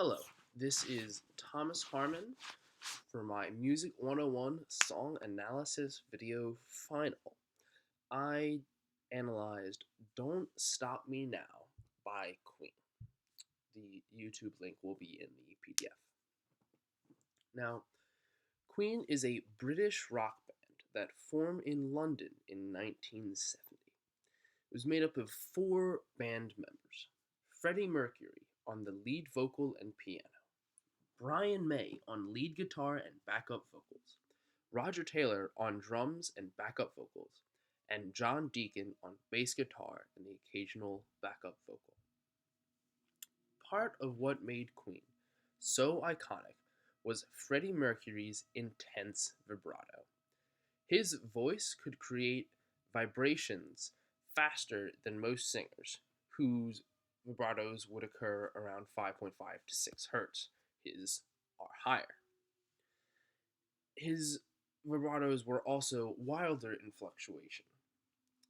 Hello, this is Thomas Harmon for my Music 101 song analysis video final. I analyzed Don't Stop Me Now by Queen. The YouTube link will be in the PDF. Now, Queen is a British rock band that formed in London in 1970. It was made up of four band members: Freddie Mercury on the lead vocal and piano, Brian May on lead guitar and backup vocals, Roger Taylor on drums and backup vocals, and John Deacon on bass guitar and the occasional backup vocal. Part of what made Queen so iconic was Freddie Mercury's intense vibrato. His voice could create vibrations faster than most singers, whose vibratos would occur around 5.5 to 6 hertz. His are higher. His vibratos were also wilder in fluctuation.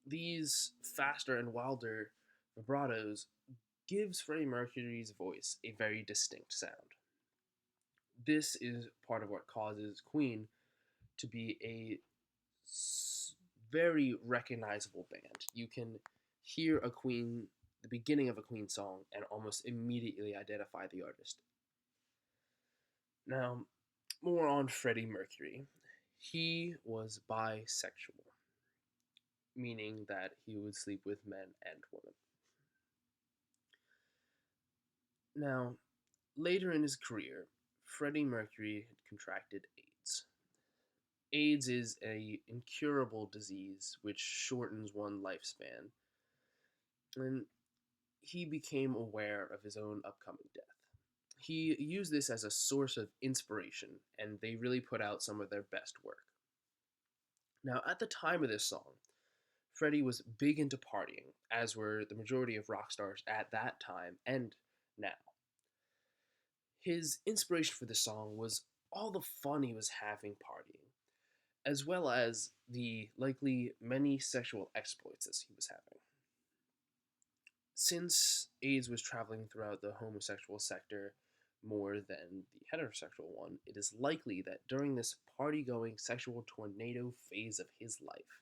These faster and wilder vibratos gives Freddie Mercury's voice a very distinct sound. This is part of what causes Queen to be a very recognizable band. You can hear the beginning of a Queen song, and almost immediately identify the artist. Now, more on Freddie Mercury. He was bisexual, meaning that he would sleep with men and women. Now, later in his career, Freddie Mercury had contracted AIDS. AIDS is an incurable disease which shortens one's lifespan, and he became aware of his own upcoming death. He used this as a source of inspiration, and they really put out some of their best work. Now, at the time of this song, Freddie was big into partying, as were the majority of rock stars at that time and now. His inspiration for this song was all the fun he was having partying, as well as the likely many sexual exploits as he was having. Since AIDS was traveling throughout the homosexual sector more than the heterosexual one, it is likely that during this party-going sexual tornado phase of his life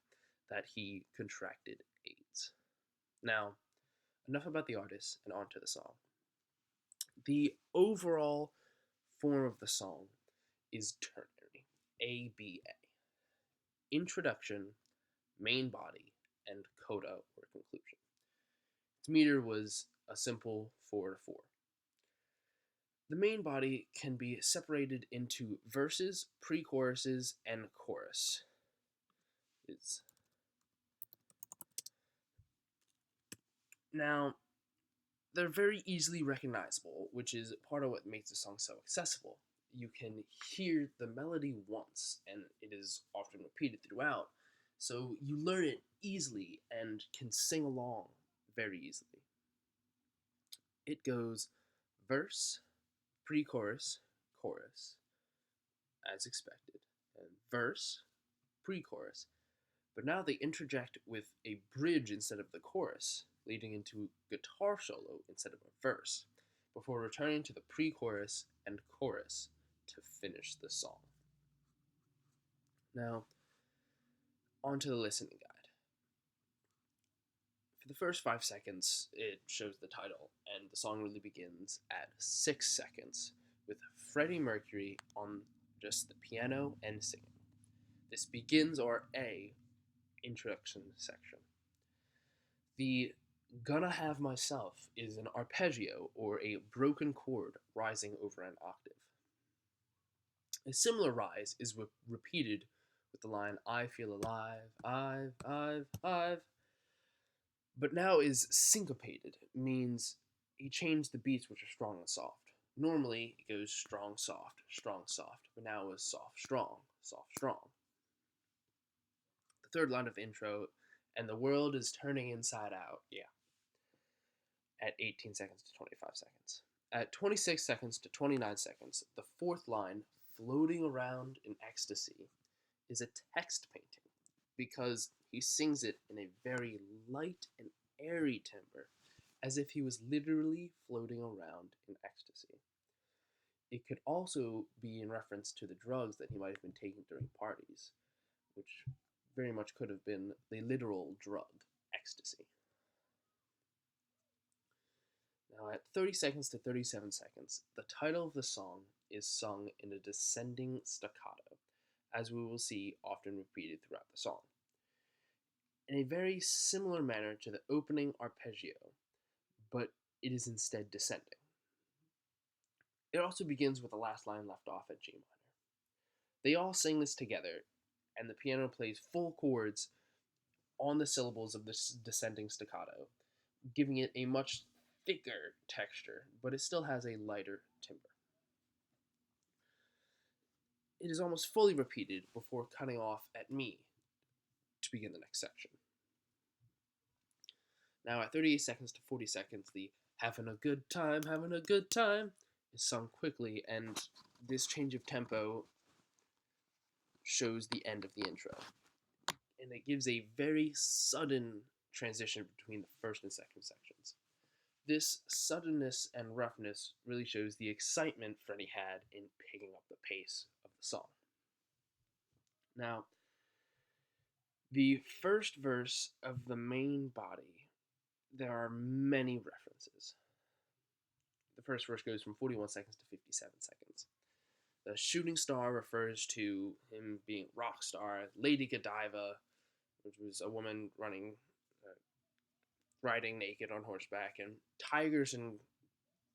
that he contracted AIDS. Now, enough about the artist and on to the song. The overall form of the song is ternary, ABA. Introduction, main body, and coda or conclusion. Its meter was a simple 4/4. The main body can be separated into verses, pre-choruses, and chorus. Now, they're very easily recognizable, which is part of what makes the song so accessible. You can hear the melody once, and it is often repeated throughout, so you learn it easily and can sing along very easily. It goes verse, pre-chorus, chorus, as expected, and verse, pre-chorus, but now they interject with a bridge instead of the chorus, leading into guitar solo instead of a verse, before returning to the pre-chorus and chorus to finish the song. Now, on to the listening guide. For the first 5 seconds, it shows the title, and the song really begins at 6 seconds, with Freddie Mercury on just the piano and singing. This begins our A introduction section. The Gonna Have Myself is an arpeggio, or a broken chord rising over an octave. A similar rise is repeated with the line, I feel alive, I've, but now is syncopated, means he changed the beats which are strong and soft. Normally, it goes strong, soft, but now is soft, strong, strong. The third line of the intro, and the world is turning inside out, at 18 seconds to 25 seconds. At 26 seconds to 29 seconds, the fourth line, floating around in ecstasy, is a text painting, because he sings it in a very light and airy timbre, as if he was literally floating around in ecstasy. It could also be in reference to the drugs that he might have been taking during parties, which very much could have been the literal drug, ecstasy. Now, at 30 seconds to 37 seconds, the title of the song is sung in a descending staccato, as we will see often repeated throughout the song, in a very similar manner to the opening arpeggio, but it is instead descending. It also begins with the last line left off at G minor. They all sing this together, and the piano plays full chords on the syllables of this descending staccato, giving it a much thicker texture, but it still has a lighter timbre. It is almost fully repeated before cutting off at me to begin the next section. Now, at 38 seconds to 40 seconds, the having a good time is sung quickly, and this change of tempo shows the end of the intro. And it gives a very sudden transition between the first and second sections. This suddenness and roughness really shows the excitement Freddie had in picking up the pace of the song. Now, the first verse of the main body, there are many references. The first verse goes from 41 seconds to 57 seconds. The shooting star refers to him being rock star. Lady Godiva, which was a woman riding naked on horseback, and tigers and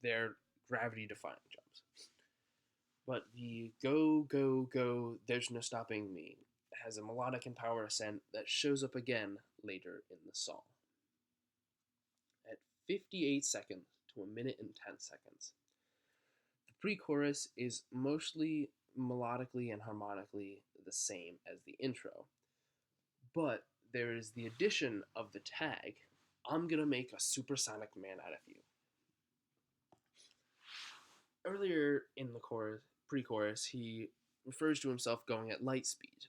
their gravity-defying jumps. But the go, go, go, there's no stopping me has a melodic and power ascent that shows up again later in the song. At 58 seconds to a minute and 10 seconds, the pre-chorus is mostly melodically and harmonically the same as the intro, but there is the addition of the tag, "I'm gonna make a supersonic man out of you." Earlier in the pre-chorus, he refers to himself going at light speed.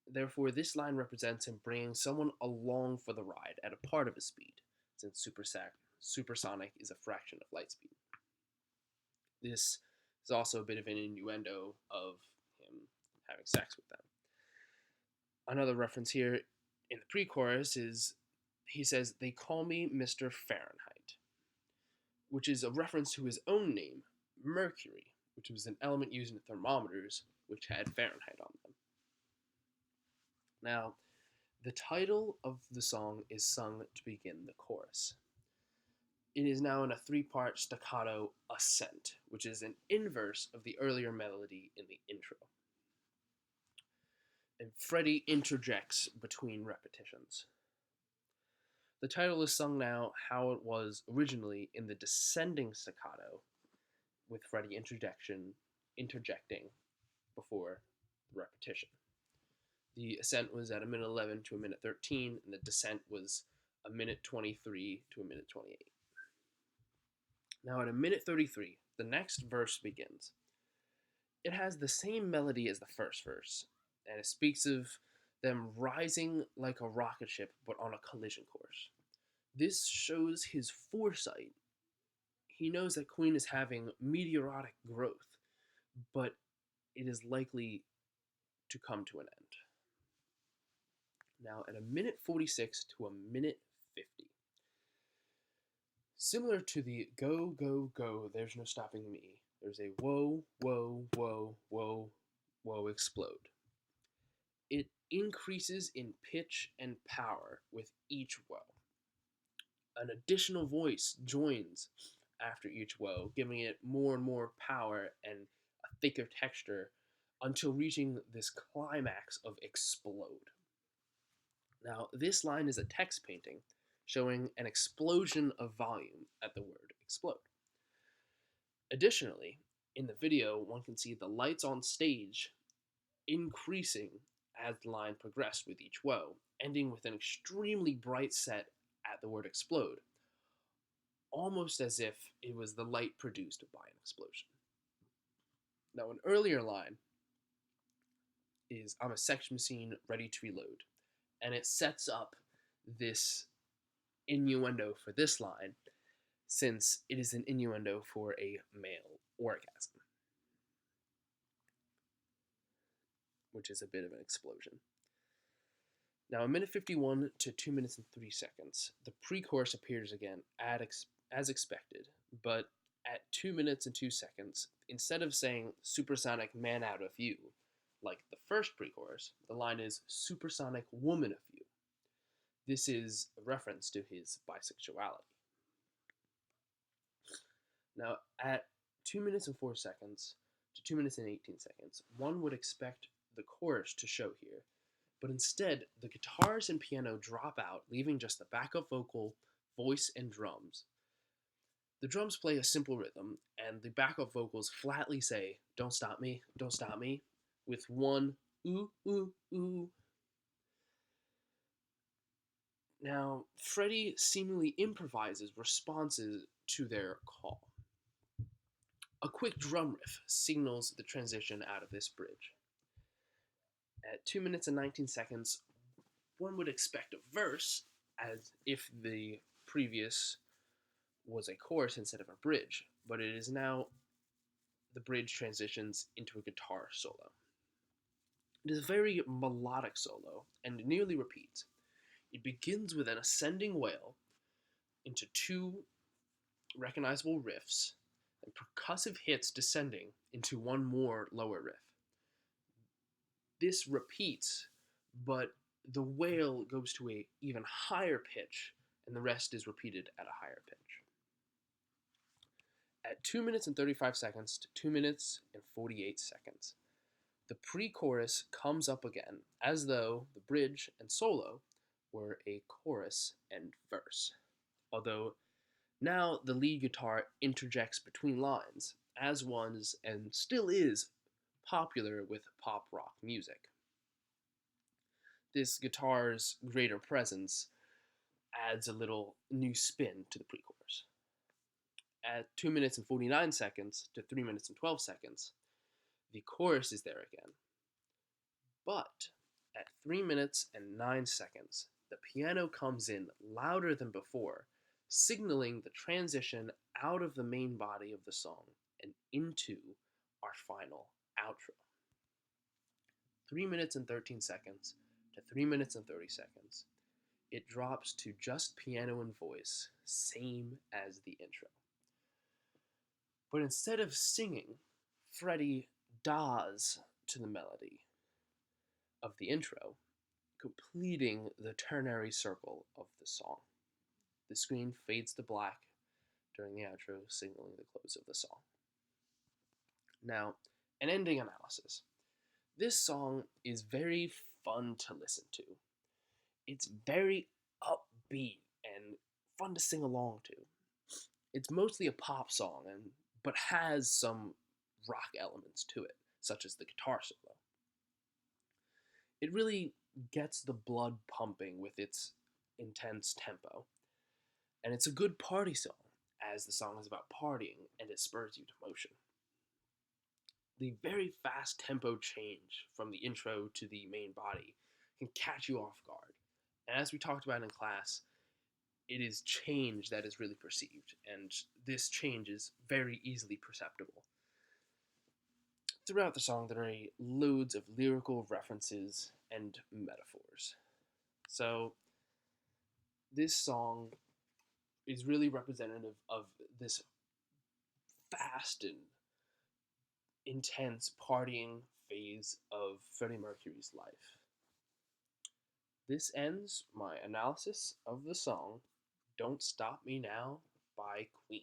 Therefore, this line represents him bringing someone along for the ride at a part of his speed, since supersonic is a fraction of light speed. This is also a bit of an innuendo of him having sex with them. Another reference here in the pre-chorus is he says, "They call me Mr. Fahrenheit," which is a reference to his own name, Mercury, which was an element used in thermometers which had Fahrenheit on them. Now, the title of the song is sung to begin the chorus. It is now in a three-part staccato ascent, which is an inverse of the earlier melody in the intro. And Freddie interjects between repetitions. The title is sung now how it was originally in the descending staccato, with Freddie interjecting before the repetition. The ascent was at a minute 11 to a minute 13, and the descent was a minute 23 to a minute 28. Now, at a minute 33, the next verse begins. It has the same melody as the first verse, and it speaks of them rising like a rocket ship but on a collision course. This shows his foresight. He knows that Queen is having meteoric growth, but it is likely to come to an end. Now, at a minute 46 to a minute 50, similar to the go, go, go, there's no stopping me, there's a whoa, whoa, whoa, whoa, whoa, explode. It increases in pitch and power with each whoa. An additional voice joins after each whoa, giving it more and more power and a thicker texture until reaching this climax of explode. Now, this line is a text painting showing an explosion of volume at the word explode. Additionally, in the video, one can see the lights on stage increasing as the line progressed with each whoa, ending with an extremely bright set at the word explode, almost as if it was the light produced by an explosion. Now, an earlier line is, "I'm a sex machine ready to reload," and it sets up this innuendo for this line, since it is an innuendo for a male orgasm. which is a bit of an explosion. Now, a minute 51 to 2 minutes and 3 seconds, the pre chorus appears again as expected, but at 2 minutes and 2 seconds, instead of saying supersonic man out of you, like the first pre chorus, the line is supersonic woman of you. This is a reference to his bisexuality. Now, at 2 minutes and 4 seconds to 2 minutes and 18 seconds, one would expect the chorus to show here, but instead, the guitars and piano drop out, leaving just the backup vocal, voice, and drums. The drums play a simple rhythm, and the backup vocals flatly say, don't stop me, with one ooh, ooh, ooh. Now, Freddie seemingly improvises responses to their call. A quick drum riff signals the transition out of this bridge. At 2 minutes and 19 seconds, one would expect a verse, as if the previous was a chorus instead of a bridge, but it is now the bridge transitions into a guitar solo. It is a very melodic solo and nearly repeats. It begins with an ascending wail into two recognizable riffs and percussive hits descending into one more lower riff. This repeats, but the wail goes to an even higher pitch, and the rest is repeated at a higher pitch. At 2 minutes and 35 seconds to 2 minutes and 48 seconds, the pre-chorus comes up again, as though the bridge and solo were a chorus and verse, although now the lead guitar interjects between lines, as was and still is popular with pop rock music. This guitar's greater presence adds a little new spin to the pre-chorus. At 2 minutes and 49 seconds to 3 minutes and 12 seconds, the chorus is there again. But at 3 minutes and 9 seconds, the piano comes in louder than before, signaling the transition out of the main body of the song and into our final outro. 3 minutes and 13 seconds to 3 minutes and 30 seconds, it drops to just piano and voice, same as the intro. But instead of singing, Freddie does to the melody of the intro, completing the ternary circle of the song. The screen fades to black during the outro, signaling the close of the song. Now, an ending analysis. This song is very fun to listen to. It's very upbeat and fun to sing along to. It's mostly a pop song, but has some rock elements to it, such as the guitar solo. It really gets the blood pumping with its intense tempo, and it's a good party song, as the song is about partying and it spurs you to motion. The very fast tempo change from the intro to the main body can catch you off guard, and as we talked about in class, it is change that is really perceived, and this change is very easily perceptible. Throughout the song, there are loads of lyrical references and metaphors. So, this song is really representative of this fast and intense partying phase of Freddie Mercury's life. This ends my analysis of the song Don't Stop Me Now by Queen.